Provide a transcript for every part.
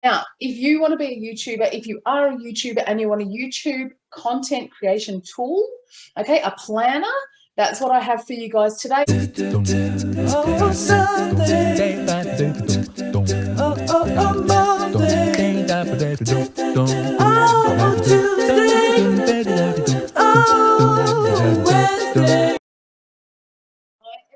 Now, if you want to be a YouTuber, if you are a YouTuber and you want a YouTube content creation tool, okay, a planner, that's what I have for you guys today. Oh, Sunday. Oh, Monday. Oh, Tuesday. Oh, Wednesday.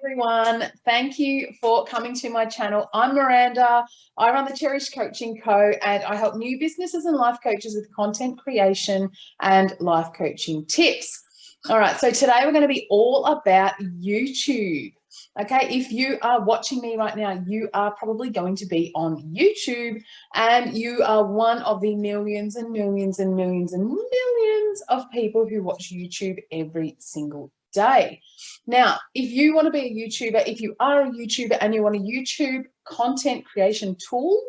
Everyone, thank you for coming to my channel. I'm Miranda. I run the Cherish Coaching Co. and I help new businesses and life coaches with content creation and life coaching tips. All right, so today we're going to be all about YouTube. Okay, if you are watching me right now, you are probably going to be on YouTube and you are one of the millions and millions and millions and millions of people who watch YouTube every single day. Now, if you want to be a YouTuber, if you are a YouTuber and you want a YouTube content creation tool,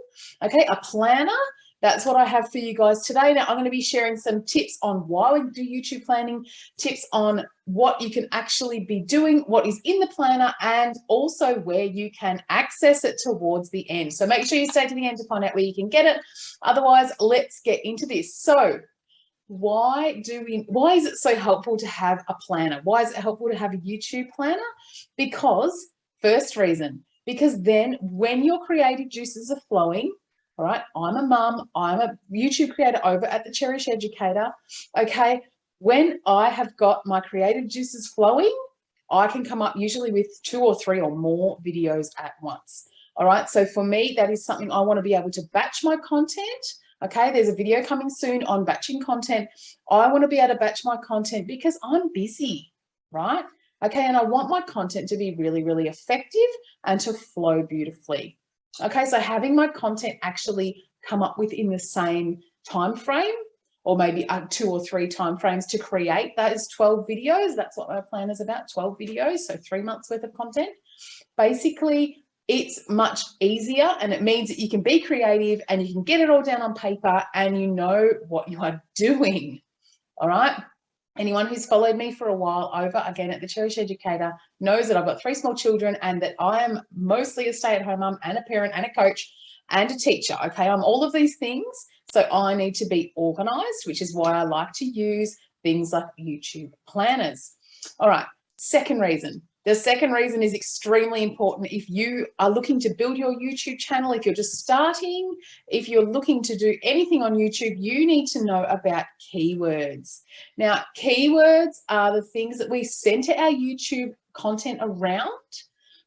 okay, a planner, that's what I have for you guys today. Now, I'm going to be sharing some tips on why we do YouTube planning, tips on what you can actually be doing, what is in the planner, and also where you can access it towards the end. So make sure you stay to the end to find out where you can get it. Otherwise, let's get into this. So why is it so helpful to have a planner? Why is it helpful to have a YouTube planner? Because first reason, because then when your creative juices are flowing, all right, I'm a mum, I'm a YouTube creator over at the Cherish Educator. Okay, when I have got my creative juices flowing, I can come up usually with 2 or 3 or more videos at once. All right, so for me, that is something I want to be able to batch my content. Okay, there's a video coming soon on batching content. I want to be able to batch my content because I'm busy, right? Okay, and I want my content to be really, really effective and to flow beautifully. Okay, so having my content actually come up within the same time frame, or maybe 2 or 3 time frames to create those 12 videos. That's what my plan is about, 12 videos, so 3 months worth of content. Basically, it's much easier and it means that you can be creative and you can get it all down on paper and you know what you are doing. All right. Anyone who's followed me for a while over again at the Cherish Educator knows that I've got 3 small children and that I am mostly a stay-at-home mum and a parent and a coach and a teacher. Okay, I'm all of these things. So I need to be organized, which is why I like to use things like YouTube planners. All right, second reason. The second reason is extremely important. If you are looking to build your YouTube channel, if you're just starting, if you're looking to do anything on YouTube, you need to know about keywords. Now, keywords are the things that we center our YouTube content around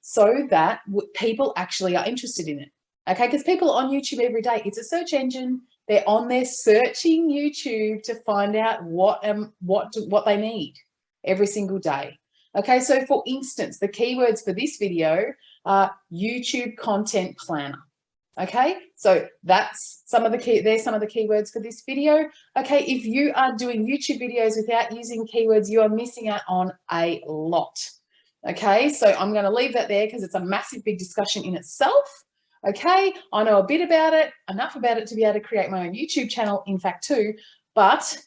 so that people actually are interested in it. Okay, because people are on YouTube every day. It's a search engine. They're on there searching YouTube to find out what they need every single day. Okay, so for instance, the keywords for this video are YouTube content planner. Okay, so that's there's some of the keywords for this video. Okay, if you are doing YouTube videos without using keywords, you are missing out on a lot. Okay, so I'm going to leave that there because it's a massive big discussion in itself. Okay, I know a bit about it, enough about it to be able to create my own YouTube channel, in fact, too, but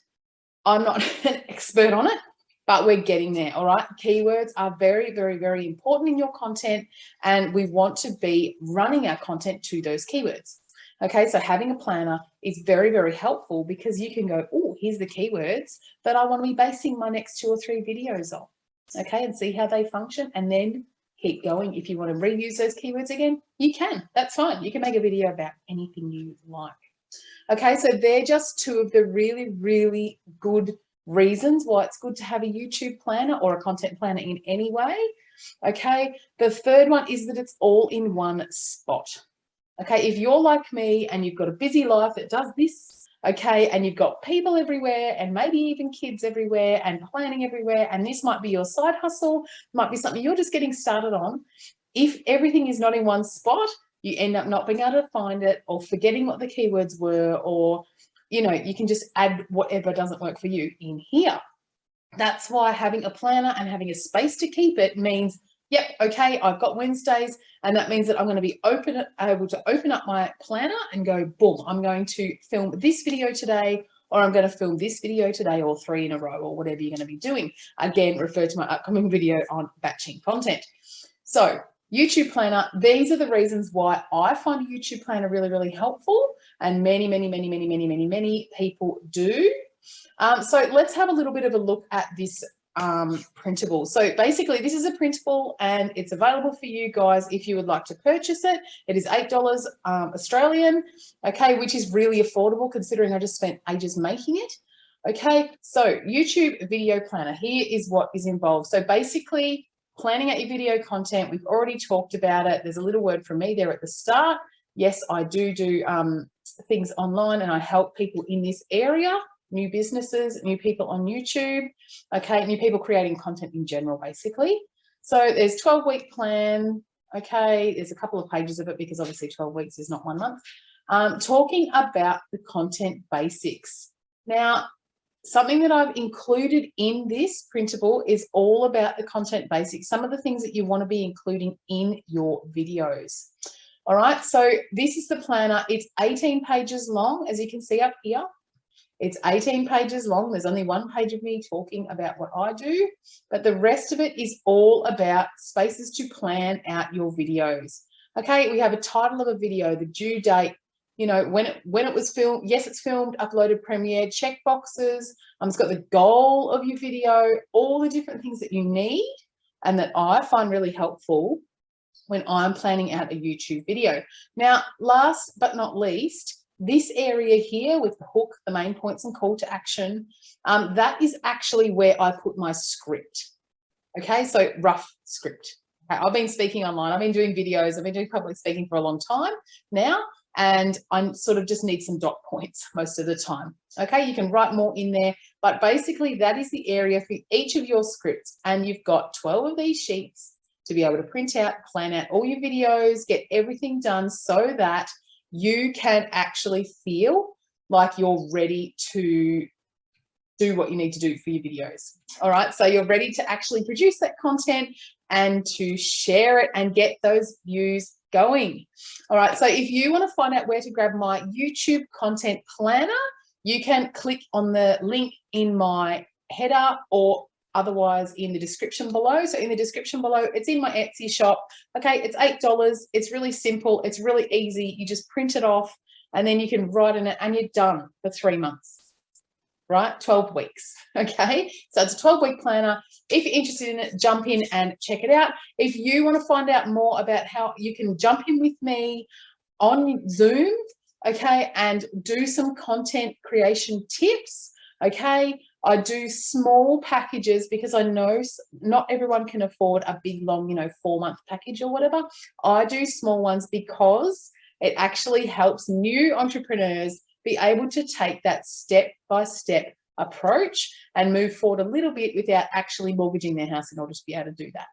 I'm not an expert on it. But we're getting there, all right? Keywords are very, very, very important in your content, and we want to be running our content to those keywords. Okay, so having a planner is very, very helpful because you can go, oh, here's the keywords that I want to be basing my next 2 or 3 videos on. Okay, and see how they function, and then keep going. If you want to reuse those keywords again, you can. That's fine. You can make a video about anything you like. Okay, so they're just 2 of the really, really good reasons why it's good to have a YouTube planner or a content planner in any way. Okay, the third one is that it's all in one spot. Okay, if you're like me and you've got a busy life that does this, okay, and you've got people everywhere and maybe even kids everywhere and planning everywhere, and this might be your side hustle, might be something you're just getting started on. If everything is not in one spot, you end up not being able to find it or forgetting what the keywords were, or, you know, you can just add whatever doesn't work for you in here. That's why having a planner and having a space to keep it means, yep, okay, I've got Wednesdays, and that means that I'm going to be able to open up my planner and go, boom, I'm going to film this video today, or I'm going to film this video today, or 3 in a row, or whatever you're going to be doing. Again, refer to my upcoming video on batching content. So YouTube Planner, these are the reasons why I find a YouTube Planner really, really helpful, and many people do. So let's have a little bit of a look at this printable. So basically this is a printable and it's available for you guys if you would like to purchase it. It is $8 Australian, okay, which is really affordable considering I just spent ages making it. Okay, so YouTube Video Planner, here is what is involved. So basically planning out your video content, we've already talked about it. There's a little word from me there at the start. Yes, I do things online and I help people in this area, new businesses, new people on YouTube, okay, new people creating content in general, basically. So there's 12-week plan, okay, there's a couple of pages of it because obviously 12 weeks is not 1 month. Talking about the content basics. Now, something that I've included in this printable is all about the content basics, some of the things that you want to be including in your videos. All right, so this is the planner. It's 18 pages long, as you can see up here. It's 18 pages long. There's only 1 page of me talking about what I do, but the rest of it is all about spaces to plan out your videos. Okay, we have a title of a video, the due date, you know, when it was filmed. Yes, it's filmed, uploaded, premiered, check boxes. It's got the goal of your video, all the different things that you need and that I find really helpful when I'm planning out a YouTube video. Now, last but not least, this area here with the hook, the main points and call to action, that is actually where I put my script. Okay, so rough script. Okay, I've been speaking online, I've been doing videos, I've been doing public speaking for a long time now, and I sort of just need some dot points most of the time. Okay, you can write more in there, but basically that is the area for each of your scripts, and you've got 12 of these sheets to be able to print out, plan out all your videos, get everything done so that you can actually feel like you're ready to do what you need to do for your videos. All right, so you're ready to actually produce that content and to share it and get those views going. All right, so if you want to find out where to grab my YouTube content planner, you can click on the link in my header or otherwise in the description below. So in the description below, it's in my Etsy shop. Okay, it's $8. It's really simple. It's really easy. You just print it off and then you can write in it and you're done for 3 months, right? 12 weeks. Okay, so it's a 12-week planner. If you're interested in it, jump in and check it out. If you want to find out more about how you can jump in with me on Zoom, okay, and do some content creation tips, okay, I do small packages because I know not everyone can afford a big, long, 4-month package or whatever. I do small ones because it actually helps new entrepreneurs be able to take that step-by-step approach and move forward a little bit without actually mortgaging their house, and I'll just be able to do that.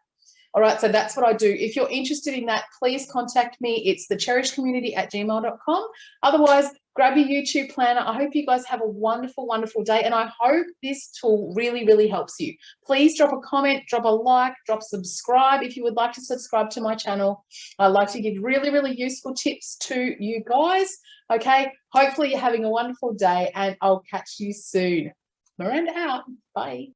All right, so that's what I do. If you're interested in that, please contact me. It's thecherishedcommunity@gmail.com. Otherwise, grab your YouTube planner. I hope you guys have a wonderful, wonderful day, and I hope this tool really, really helps you. Please drop a comment, drop a like, drop subscribe if you would like to subscribe to my channel. I like to give really, really useful tips to you guys. Okay, hopefully you're having a wonderful day, and I'll catch you soon. Miranda out. Bye.